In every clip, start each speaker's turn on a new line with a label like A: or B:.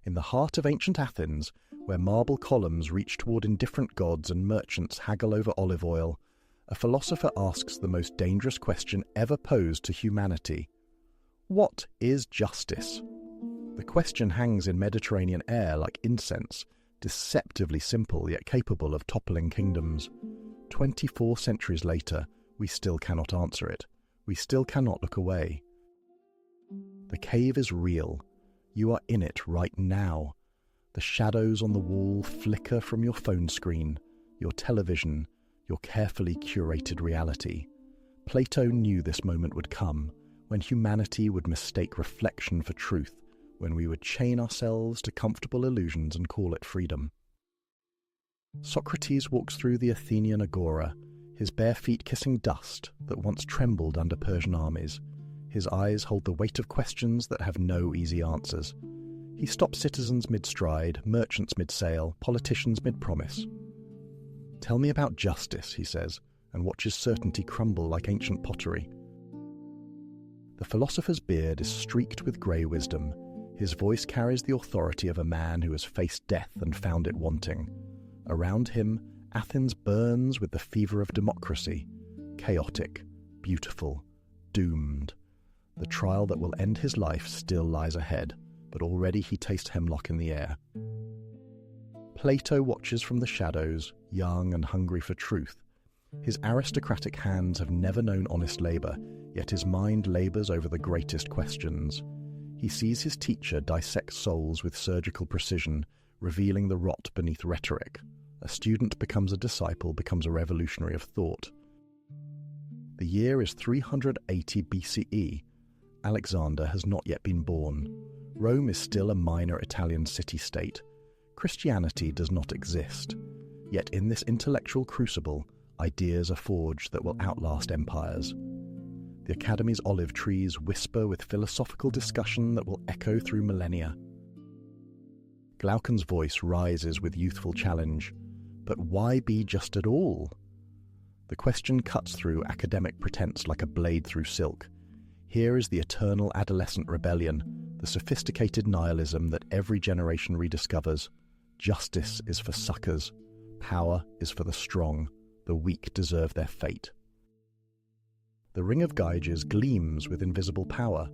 A: In the heart of ancient Athens, where marble columns reach toward indifferent gods and merchants haggle over olive oil, a philosopher asks the most dangerous question ever posed to humanity. What is justice? The question hangs in Mediterranean air like incense, deceptively simple yet capable of toppling kingdoms. 24 centuries later, we still cannot answer it. We still cannot look away. The cave is real. You are in it right now. The shadows on the wall flicker from your phone screen, your television, your carefully curated reality. Plato knew this moment would come, when humanity would mistake reflection for truth, when we would chain ourselves to comfortable illusions and call it freedom. Socrates walks through the Athenian agora, his bare feet kissing dust that once trembled under Persian armies. His eyes hold the weight of questions that have no easy answers. He stops citizens mid-stride, merchants mid-sail, politicians mid-promise. "Tell me about justice," he says, and watches certainty crumble like ancient pottery. The philosopher's beard is streaked with grey wisdom. His voice carries the authority of a man who has faced death and found it wanting. Around him, Athens burns with the fever of democracy. Chaotic, beautiful, doomed. The trial that will end his life still lies ahead, but already he tastes hemlock in the air. Plato watches from the shadows, young and hungry for truth. His aristocratic hands have never known honest labour, yet his mind labours over the greatest questions. He sees his teacher dissect souls with surgical precision, revealing the rot beneath rhetoric. A student becomes a disciple, becomes a revolutionary of thought. The year is 380 BCE. Alexander has not yet been born. Rome is still a minor Italian city-state. Christianity does not exist. Yet in this intellectual crucible, ideas are forged that will outlast empires. The Academy's olive trees whisper with philosophical discussion that will echo through millennia. Glaucon's voice rises with youthful challenge. But why be just at all? The question cuts through academic pretense like a blade through silk. Here is the eternal adolescent rebellion, the sophisticated nihilism that every generation rediscovers. Justice is for suckers. Power is for the strong. The weak deserve their fate. The Ring of Gyges gleams with invisible power.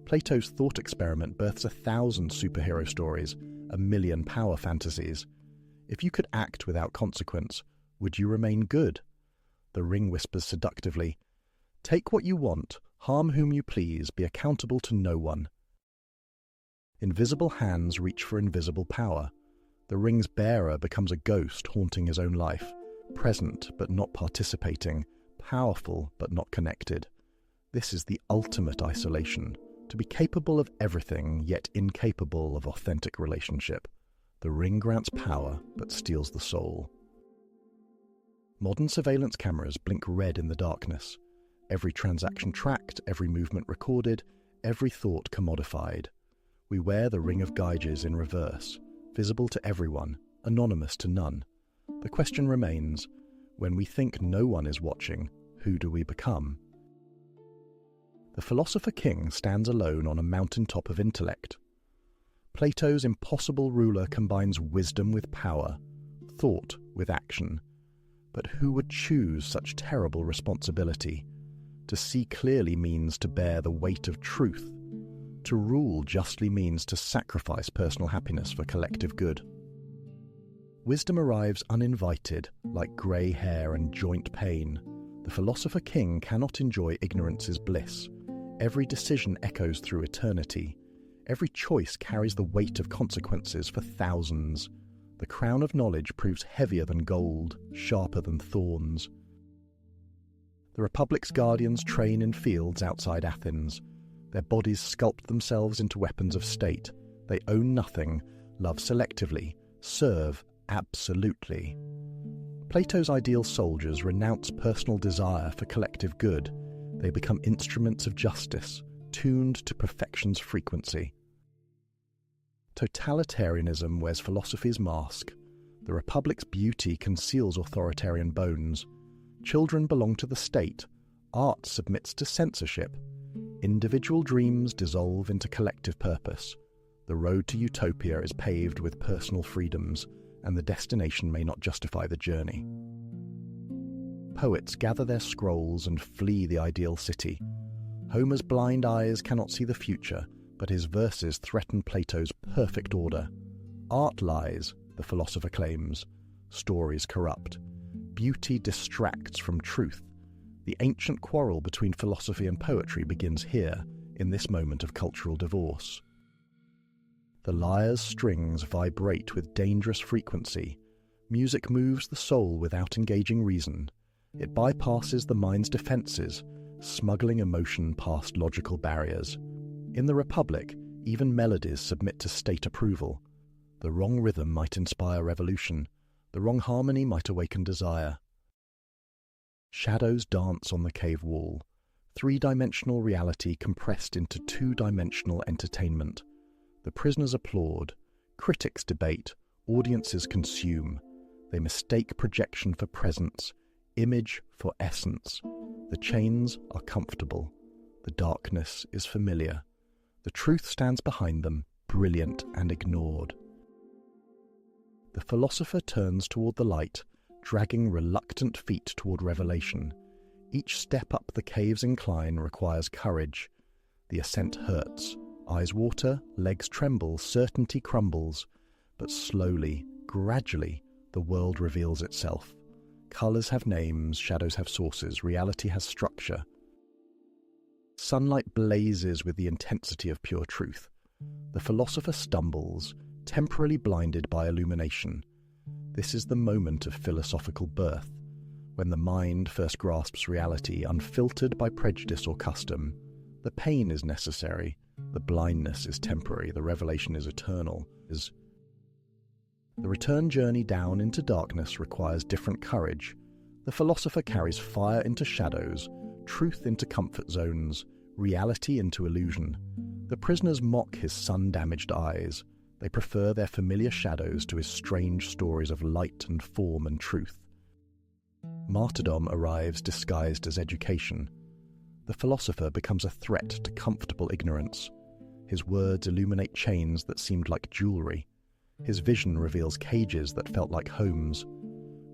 A: Plato's thought experiment births 1,000 superhero stories, 1,000,000 power fantasies. If you could act without consequence, would you remain good? The ring whispers seductively, "Take what you want, harm whom you please, be accountable to no one." Invisible hands reach for invisible power. The ring's bearer becomes a ghost haunting his own life, present but not participating, powerful but not connected. This is the ultimate isolation, to be capable of everything yet incapable of authentic relationship. The ring grants power but steals the soul. Modern surveillance cameras blink red in the darkness. Every transaction tracked, every movement recorded, every thought commodified. We wear the Ring of Gyges in reverse, visible to everyone, anonymous to none. The question remains, when we think no one is watching, who do we become? The philosopher-king stands alone on a mountaintop of intellect. Plato's impossible ruler combines wisdom with power, thought with action. But who would choose such terrible responsibility? To see clearly means to bear the weight of truth. To rule justly means to sacrifice personal happiness for collective good. Wisdom arrives uninvited, like grey hair and joint pain. The philosopher-king cannot enjoy ignorance's bliss. Every decision echoes through eternity. Every choice carries the weight of consequences for thousands. The crown of knowledge proves heavier than gold, sharper than thorns. The Republic's guardians train in fields outside Athens. Their bodies sculpt themselves into weapons of state. They own nothing, love selectively, serve absolutely. Plato's ideal soldiers renounce personal desire for collective good. They become instruments of justice, tuned to perfection's frequency. Totalitarianism wears philosophy's mask. The Republic's beauty conceals authoritarian bones. Children belong to the state. Art submits to censorship. Individual dreams dissolve into collective purpose. The road to utopia is paved with personal freedoms, and the destination may not justify the journey. Poets gather their scrolls and flee the ideal city. Homer's blind eyes cannot see the future, but his verses threaten Plato's perfect order. Art lies, the philosopher claims. Stories corrupt. Beauty distracts from truth. The ancient quarrel between philosophy and poetry begins here, in this moment of cultural divorce. The lyre's strings vibrate with dangerous frequency. Music moves the soul without engaging reason. It bypasses the mind's defenses, smuggling emotion past logical barriers. In the Republic, even melodies submit to state approval. The wrong rhythm might inspire revolution. The wrong harmony might awaken desire. Shadows dance on the cave wall. Three-dimensional reality compressed into two-dimensional entertainment. The prisoners applaud. Critics debate. Audiences consume. They mistake projection for presence, image for essence. The chains are comfortable. The darkness is familiar. The truth stands behind them, brilliant and ignored. The philosopher turns toward the light, dragging reluctant feet toward revelation. Each step up the cave's incline requires courage. The ascent hurts. Eyes water, legs tremble, certainty crumbles. But slowly, gradually, the world reveals itself. Colours have names, shadows have sources, reality has structure. Sunlight blazes with the intensity of pure truth. The philosopher stumbles, temporarily blinded by illumination. This is the moment of philosophical birth, when the mind first grasps reality, unfiltered by prejudice or custom. The pain is necessary, the blindness is temporary, the revelation is eternal. The return journey down into darkness requires different courage. The philosopher carries fire into shadows, truth into comfort zones, reality into illusion. The prisoners mock his sun-damaged eyes. They prefer their familiar shadows to his strange stories of light and form and truth. Martyrdom arrives disguised as education. The philosopher becomes a threat to comfortable ignorance. His words illuminate chains that seemed like jewelry. His vision reveals cages that felt like homes.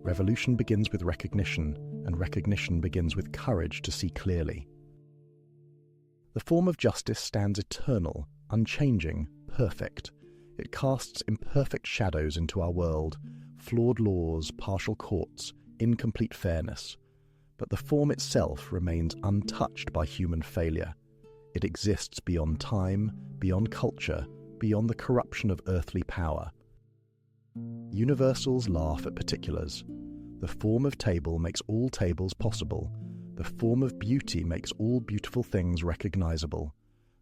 A: Revolution begins with recognition, and recognition begins with courage to see clearly. The form of justice stands eternal, unchanging, perfect. It casts imperfect shadows into our world, flawed laws, partial courts, incomplete fairness. But the form itself remains untouched by human failure. It exists beyond time, beyond culture, beyond the corruption of earthly power. Universals laugh at particulars. The form of table makes all tables possible. The form of beauty makes all beautiful things recognizable.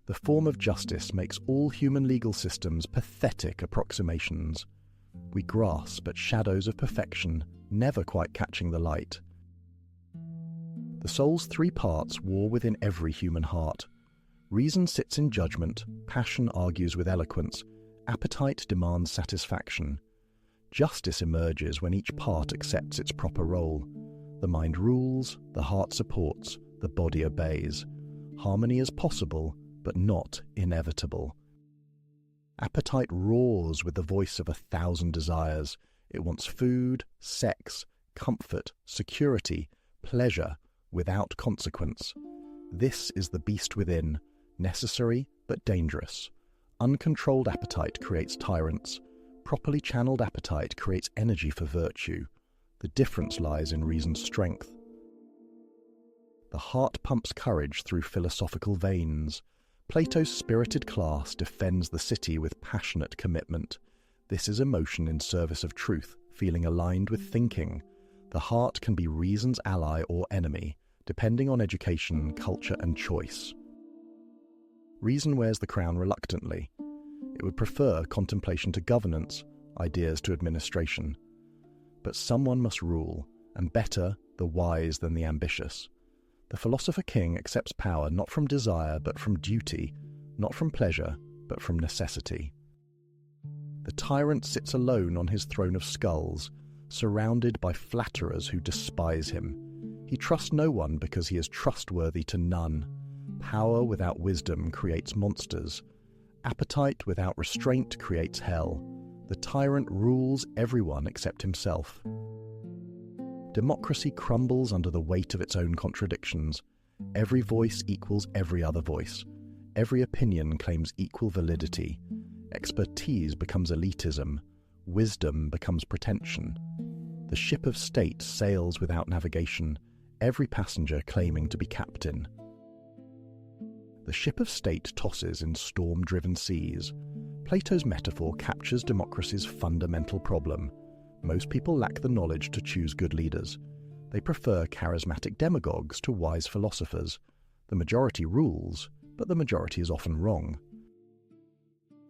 A: The form of justice makes all human legal systems pathetic approximations. We grasp at shadows of perfection, never quite catching the light. The soul's three parts war within every human heart. Reason sits in judgment, passion argues with eloquence, appetite demands satisfaction. Justice emerges when each part accepts its proper role. The mind rules, the heart supports, the body obeys. Harmony is possible, but not inevitable. Appetite roars with the voice of 1,000 desires. It wants food, sex, comfort, security, pleasure, without consequence. This is the beast within, necessary but dangerous. Uncontrolled appetite creates tyrants. Properly channeled appetite creates energy for virtue. The difference lies in reason's strength. The heart pumps courage through philosophical veins. Plato's spirited class defends the city with passionate commitment. This is emotion in service of truth, feeling aligned with thinking. The heart can be reason's ally or enemy, depending on education, culture, and choice. Reason wears the crown reluctantly. It would prefer contemplation to governance, ideas to administration. But someone must rule, and better the wise than the ambitious. The philosopher-king accepts power not from desire but from duty, not from pleasure but from necessity. The tyrant sits alone on his throne of skulls, surrounded by flatterers who despise him. He trusts no one because he is trustworthy to none. Power without wisdom creates monsters. Appetite without restraint creates hell. The tyrant rules everyone except himself. Democracy crumbles under the weight of its own contradictions. Every voice equals every other voice. Every opinion claims equal validity. Expertise becomes elitism. Wisdom becomes pretension. The ship of state sails without navigation, every passenger claiming to be captain. The ship of state tosses in storm-driven seas. Plato's metaphor captures democracy's fundamental problem. Most people lack the knowledge to choose good leaders. They prefer charismatic demagogues to wise philosophers. The majority rules, but the majority is often wrong.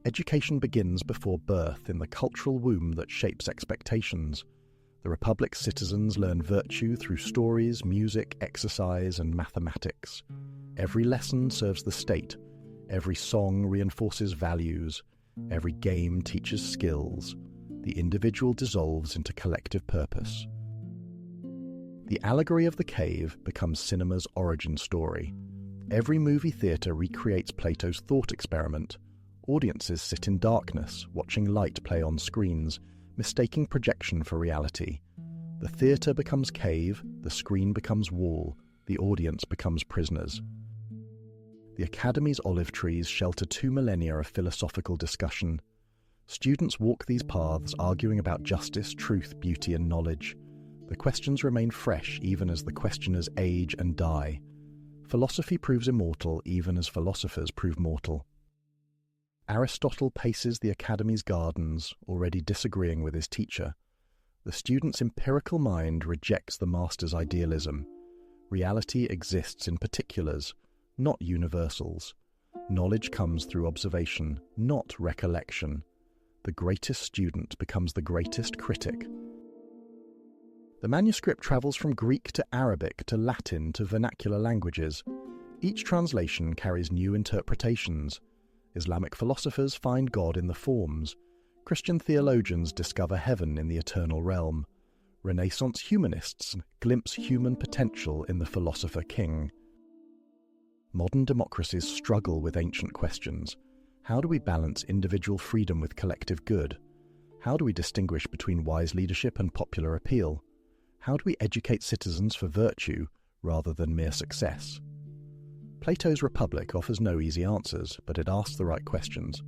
A: Education begins before birth in the cultural womb that shapes expectations. The Republic's citizens learn virtue through stories, music, exercise, and mathematics. Every lesson serves the state. Every song reinforces values. Every game teaches skills. The individual dissolves into collective purpose. The allegory of the cave becomes cinema's origin story. Every movie theatre recreates Plato's thought experiment. Audiences sit in darkness, watching light play on screens, mistaking projection for reality. The theatre becomes cave, the screen becomes wall, the audience becomes prisoners. The Academy's olive trees shelter 2 millennia of philosophical discussion. Students walk these paths arguing about justice, truth, beauty, and knowledge. The questions remain fresh even as the questioners age and die. Philosophy proves immortal even as philosophers prove mortal. Aristotle paces the Academy's gardens, already disagreeing with his teacher. The student's empirical mind rejects the master's idealism. Reality exists in particulars, not universals. Knowledge comes through observation, not recollection. The greatest student becomes the greatest critic. The manuscript travels from Greek to Arabic to Latin to vernacular languages. Each translation carries new interpretations. Islamic philosophers find God in the forms. Christian theologians discover heaven in the eternal realm. Renaissance humanists glimpse human potential in the philosopher-king. Modern democracies struggle with ancient questions. How do we balance individual freedom with collective good? How do we distinguish between wise leadership and popular appeal? How do we educate citizens for virtue rather than mere success? Plato's Republic offers no easy answers, but it asks the right questions.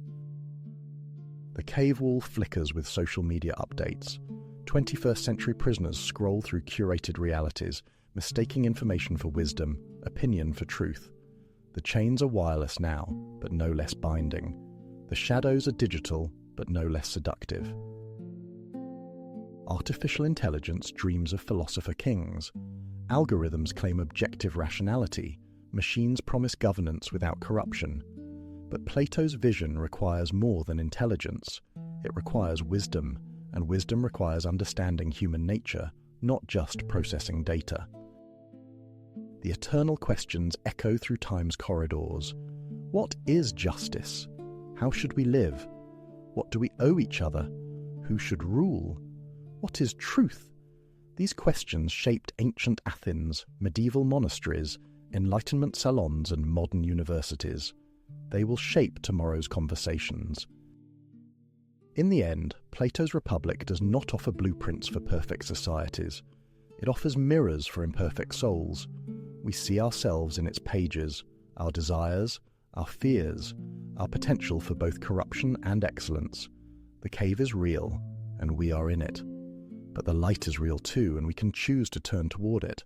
A: The cave wall flickers with social media updates. 21st century prisoners scroll through curated realities, mistaking information for wisdom, opinion for truth. The chains are wireless now, but no less binding. The shadows are digital, but no less seductive. Artificial intelligence dreams of philosopher-kings. Algorithms claim objective rationality. Machines promise governance without corruption. But Plato's vision requires more than intelligence. It requires wisdom, and wisdom requires understanding human nature, not just processing data. The eternal questions echo through time's corridors. What is justice? How should we live? What do we owe each other? Who should rule? What is truth? These questions shaped ancient Athens, medieval monasteries, Enlightenment salons, and modern universities. They will shape tomorrow's conversations. In the end, Plato's Republic does not offer blueprints for perfect societies. It offers mirrors for imperfect souls. We see ourselves in its pages, our desires, our fears, our potential for both corruption and excellence. The cave is real, and we are in it. But the light is real too, and we can choose to turn toward it.